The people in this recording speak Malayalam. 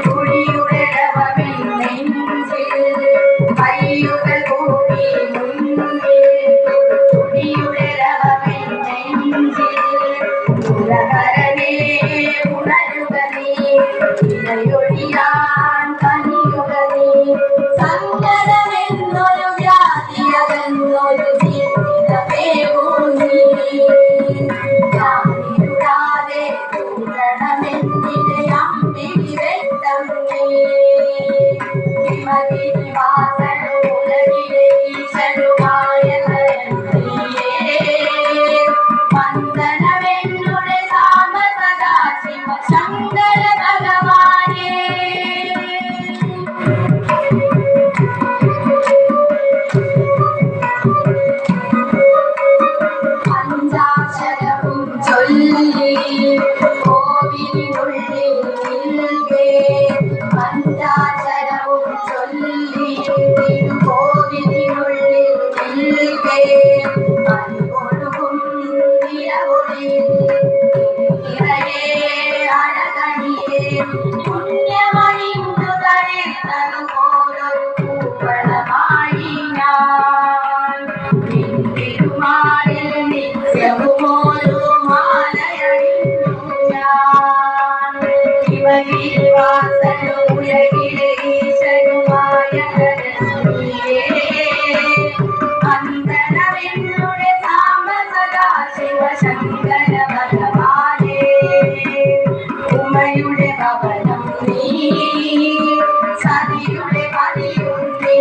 കുടിയുടെ രവമിൽ നെഞ്ചിൽ കയ്യുകൾ കൂടി മുന്നിൽ കുടിയുടെ രവമിൽ നെഞ്ചിൽ ഉലകരനെ ഉണരുക നീ ഇണയൊഴിയാൻ കനിയുക നീ സങ്കടമെന്നൊരു വ്യാധിയതെന്നൊരു ജീവിതമേകൂ നീ ഞാനിരുടാതെ കൂടണമെന്നിനെ അമ്പിളി വെട്ടം നീ ഹിമഗിരിവാസനു ഉലകിലെ ഈശനുമായ വന്ദനമെന്നുടെ സാമ സദാശിവ ശങ്കര ഭഗവാനേ പഞ്ചാക്ഷരവും ചൊല്ലി കോവിലിനുള്ളിൽ നിൽക്കേ പഞ്ചാക്ഷരവും ചൊല്ലി കോവിലിനുള്ളിൽ നിൽക്കേ അരികൊടുക്കും നിലവൊളിയിൽ നിറയെ അഴകണിയേ പുണ്യമണിഞ്ഞു തളിർത്തതുപോലൊരു പൂക്കളമായി ഞാൻ തിരുമാറിൽ നിത്യവുമോരോ മാലയണിഞ്ഞു ഞാൻ ശിവഗിരിവാസനു ഉലകിലെ ഈശനുമായ വന്ദനമെന്നുടെ സാമ സദാശിവ ശങ്കര ഭഗവാനേ ഉമയുടെ ഭവനം നീ സതിയുടെ പതിയും നീ